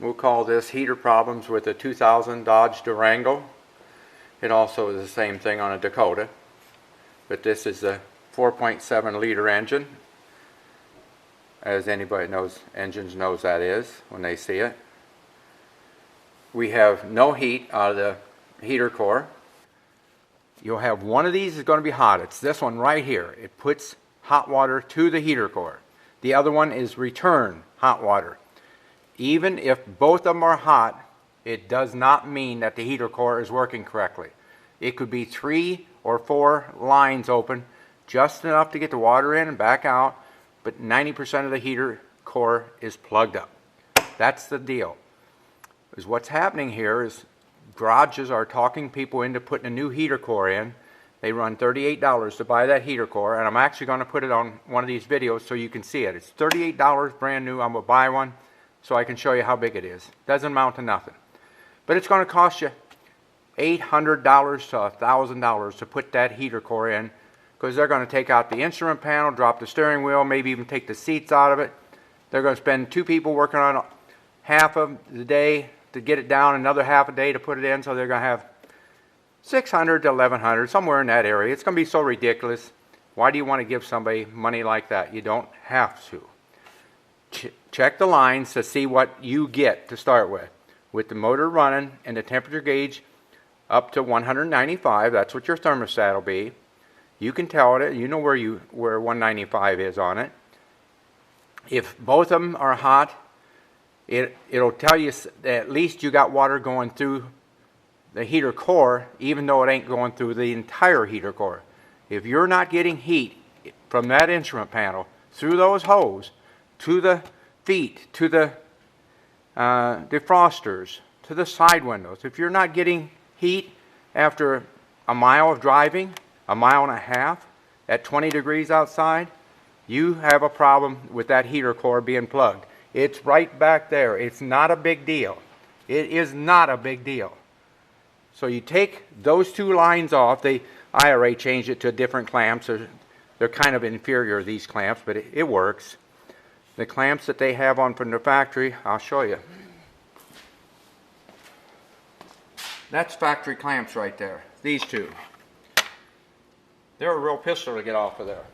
We'll call this heater problems with a 2000 Dodge Durango. It also is the same thing on a Dakota, but this is a 4.7 liter engine. As anybody knows, engines knows that is when they see it. We have no heat out of the heater core. You'll have one of these is going to be hot. It's this one right here. It puts hot water to the heater core. The other one is return hot water. Even if both of them are hot, it does not mean that the heater core is working correctly. It could be 3 or 4 lines open, just enough to get the water in and back out, but 90% of the heater core is plugged up. That's the deal. Is what's happening here is garages are talking people into putting a new heater core in. They run $38 to buy that heater core, and I'm actually going to put it on one of these videos so you can see it. It's $38 brand new. I'm going to buy one so I can show you how big it is. Doesn't amount to nothing. But it's going to cost you $800 to $1,000 to put that heater core in, because they're going to take out the instrument panel, drop the steering wheel, maybe even take the seats out of it. They're going to spend 2 people working on half of the day to get it down, another half a day to put it in, so they're going to have $600 to $1,100, somewhere in that area. It's going to be so ridiculous. Why do you want to give somebody money like that? You don't have to. Check the lines to see what you get to start with. With the motor running and the temperature gauge up to 195, that's what your thermostat will be. You can tell it, you know where 195 is on it. If both of them are hot, it'll tell you that at least you got water going through the heater core, even though it ain't going through the entire heater core. If you're not getting heat from that instrument panel through those hoses to the feet, to the defrosters, to the side windows, if you're not getting heat after a mile of driving, a mile and a half, at 20 degrees outside, you have a problem with that heater core being plugged. It's right back there. It's not a big deal. It is not a big deal. So you take those 2 lines off. The IRA changed it to different clamps. They're kind of inferior, these clamps, but it works. The clamps that they have on from the factory, I'll show you. That's factory clamps right there. These 2. They're a real pistol to get off of there.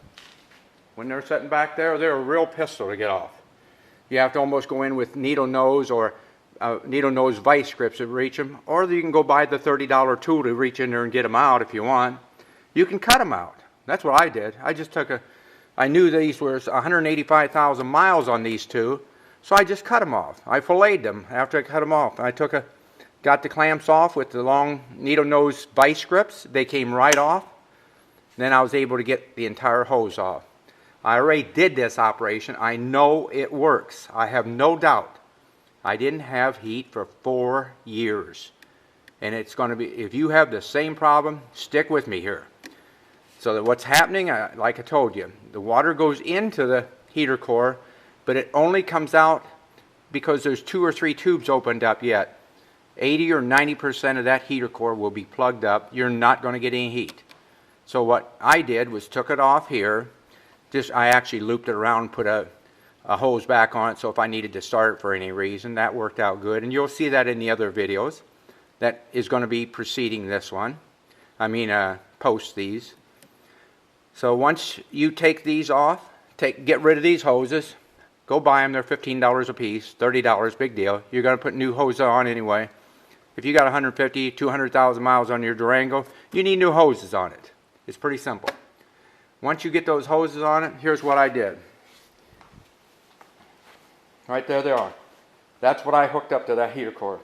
When they're sitting back there, they're a real pistol to get off. You have to almost go in with needle nose or needle nose vice grips to reach them, or you can go buy the $30 tool to reach in there and get them out if you want. You can cut them out. That's what I did. I just took I knew these were 185,000 miles on these 2, so I just cut them off. I filleted them after I cut them off. I got the clamps off with the long needle nose vice grips. They came right off. Then I was able to get the entire hose off. I already did this operation. I know it works. I have no doubt. I didn't have heat for 4 years. And it's going to be, if you have the same problem, stick with me here. So that what's happening, like I told you, the water goes into the heater core, but it only comes out because there's 2 or 3 tubes opened up yet. 80 or 90% of that heater core will be plugged up. You're not going to get any heat. So what I did was took it off here. I actually looped it around and put a hose back on it, so if I needed to start it for any reason, that worked out good. And you'll see that in the other videos. That is going to be preceding this one. Post these. So once you take these off, get rid of these hoses. Go buy them. They're $15 a piece, $30, big deal. You're going to put new hoses on anyway. If you got 150, 200,000 miles on your Durango, you need new hoses on it. It's pretty simple. Once you get those hoses on it, here's what I did. Right there they are. That's what I hooked up to that heater core.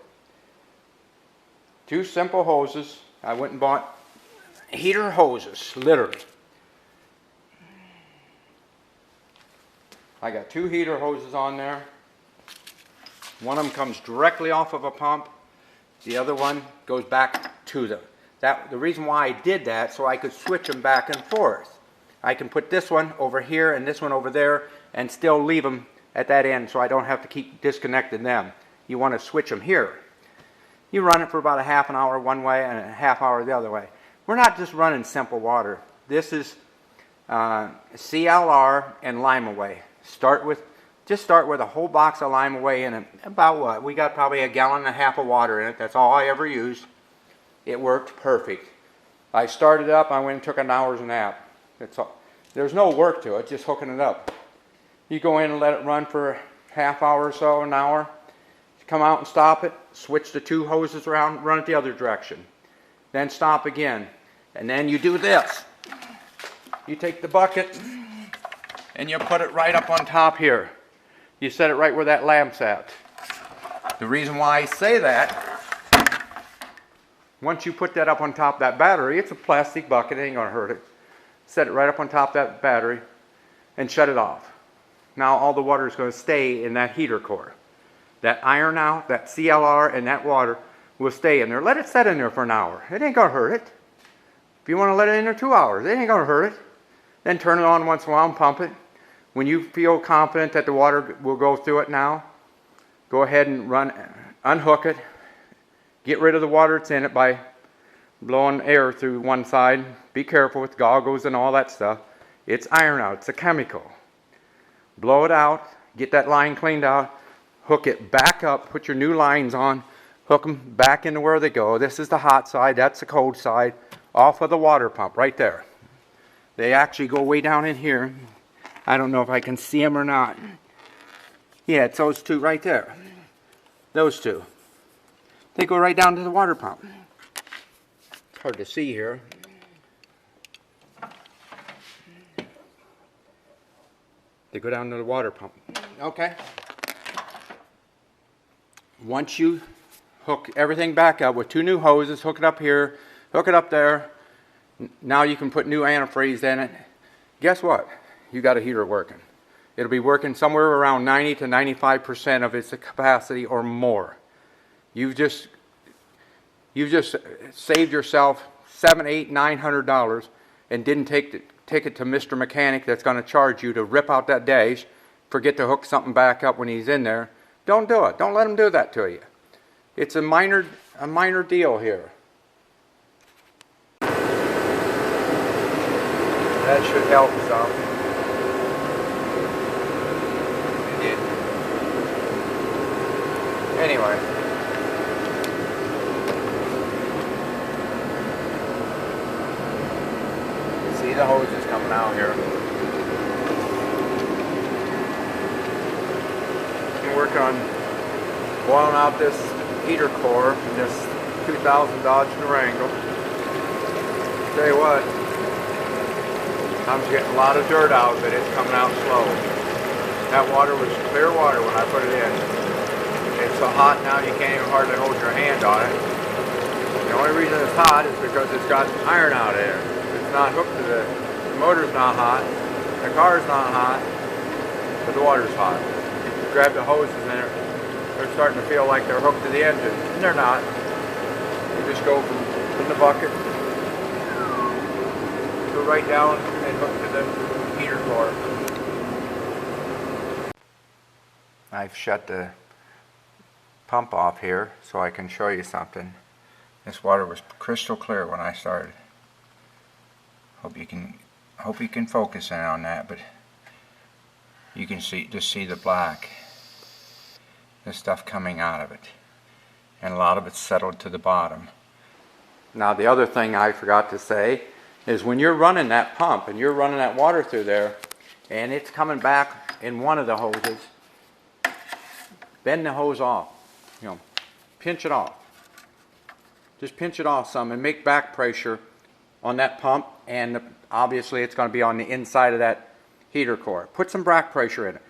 2 simple hoses. I went and bought heater hoses, literally. I got 2 heater hoses on there. One of them comes directly off of a pump. The other one goes back to them. The reason why I did that, so I could switch them back and forth. I can put this one over here and this one over there and still leave them at that end, so I don't have to keep disconnecting them. You want to switch them here. You run it for about a half an hour one way and a half hour the other way. We're not just running simple water. This is CLR and Lime Away. Start with just start with a whole box of lime away in it. About what? We got probably 1.5 gallons of water in it. That's all I ever used. It worked perfect. I started up, I went and took an hour's nap. That's all. There's no work to it, just hooking it up. You go in and let it run for a half hour or so, an hour. Come out and stop it, switch the 2 hoses around, run it the other direction. Then stop again. And then you do this. You take the bucket and you put it right up on top here. You set it right where that lamp's at. The reason why I say that, once you put that up on top of that battery, it's a plastic bucket, it ain't gonna hurt it. Set it right up on top of that battery and shut it off. Now all the water is going to stay in that heater core. That iron out, that CLR, and that water will stay in there. Let it set in there for an hour. It ain't going to hurt it. If you want to let it in there 2 hours, it ain't going to hurt it. Then turn it on once in a while and pump it. When you feel confident that the water will go through it now, go ahead and unhook it. Get rid of the water that's in it by blowing air through one side. Be careful with goggles and all that stuff. It's iron out. It's a chemical. Blow it out. Get that line cleaned out. Hook it back up. Put your new lines on. Hook them back into where they go. This is the hot side. That's the cold side. Off of the water pump right there. They actually go way down in here. I don't know if I can see them or not. Yeah, it's those 2 right there. Those 2. They go right down to the water pump. It's hard to see here. They go down to the water pump. Okay. Once you hook everything back up with 2 new hoses, hook it up here, hook it up there. Now you can put new antifreeze in it. Guess what? You got a heater working. It'll be working somewhere around 90 to 95% of its capacity or more. You've just saved yourself $700, $800, $900 and didn't take it to Mr. Mechanic that's going to charge you to rip out that dash, forget to hook something back up when he's in there. Don't do it. Don't let him do that to you. It's a minor deal here. That should help some. It did. Anyway. See the hoses coming out here. I'm working on boiling out this heater core in this 2000 Dodge Durango. Tell you what, I'm getting a lot of dirt out, but it's coming out slow. That water was clear water when I put it in. It's so hot now you can't even hardly hold your hand on it. The only reason it's hot is because it's got iron out there. It's not hooked to the motor's not hot, the car's not hot, but the water's hot. You grab the hoses in it, they're starting to feel like they're hooked to the engine, and they're not. You just go from the bucket, go right down and hook to the heater core. I've shut the pump off here so I can show you something. This water was crystal clear when I started. Hope you can focus in on that, but you can just see the black, the stuff coming out of it, and a lot of it's settled to the bottom. Now the other thing I forgot to say is when you're running that pump and you're running that water through there and it's coming back in one of the hoses, bend the hose off, pinch it off. Just pinch it off some and make back pressure on that pump, and obviously it's going to be on the inside of that heater core. Put some back pressure in it.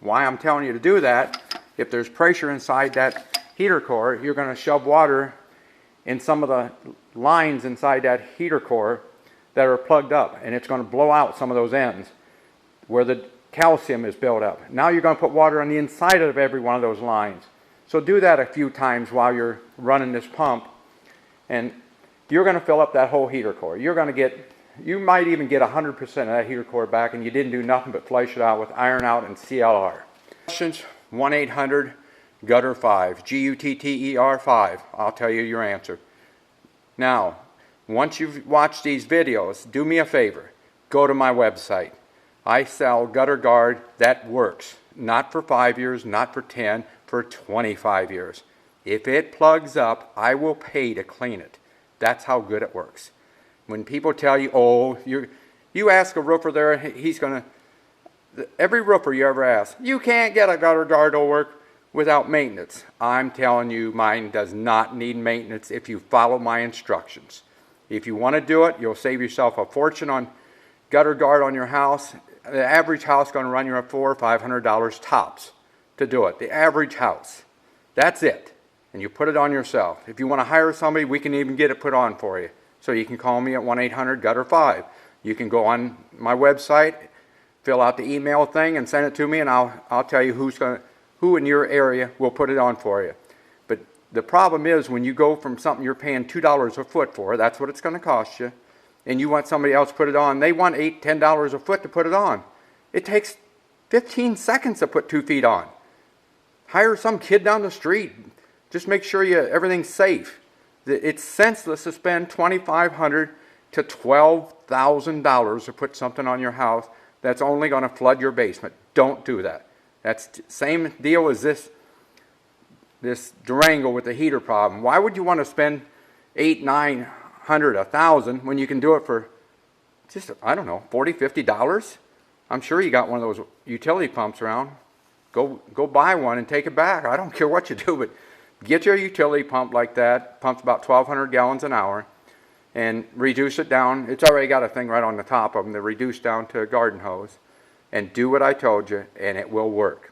Why I'm telling you to do that, if there's pressure inside that heater core, you're going to shove water in some of the lines inside that heater core that are plugged up, and it's going to blow out some of those ends where the calcium is built up. Now you're going to put water on the inside of every one of those lines. So do that a few times while you're running this pump, and you're going to fill up that whole heater core. You might even get 100% of that heater core back, and you didn't do nothing but flush it out with iron out and CLR. Questions? 1-800-GUTTER-5, Gutter 5. I'll tell you your answer. Now, once you've watched these videos, do me a favor. Go to my website. I sell gutter guard that works. not for 5 years, not for 10, for 25 years. If it plugs up, I will pay to clean it. That's how good it works. When people tell you, oh, you ask a roofer there, he's going to, every roofer you ever ask, you can't get a gutter guard to work without maintenance. I'm telling you, mine does not need maintenance if you follow my instructions. If you want to do it, you'll save yourself a fortune on gutter guard on your house. The average house is going to run you $400 or $500 tops to do it. The average house. That's it. And you put it on yourself. If you want to hire somebody, we can even get it put on for you. So you can call me at 1-800-GUTTER5. You can go on my website, fill out the email thing, and send it to me, and I'll tell you who in your area will put it on for you. But the problem is when you go from something you're paying $2 a foot for, that's what it's going to cost you, and you want somebody else to put it on, they want $8, $10 a foot to put it on. It takes 15 seconds to put 2 feet on. Hire some kid down the street. Just make sure everything's safe. It's senseless to spend $2,500 to $12,000 to put something on your house that's only going to flood your basement. Don't do that. That's the same deal as this Durango with the heater problem. Why would you want to spend $800, $900, $1,000 when you can do it for just, I don't know, $40, $50? I'm sure you got one of those utility pumps around. Go buy one and take it back. I don't care what you do, but get your utility pump like that. Pumps about 1,200 gallons an hour, and reduce it down. It's already got a thing right on the top of them to reduce down to a garden hose. And do what I told you, and it will work.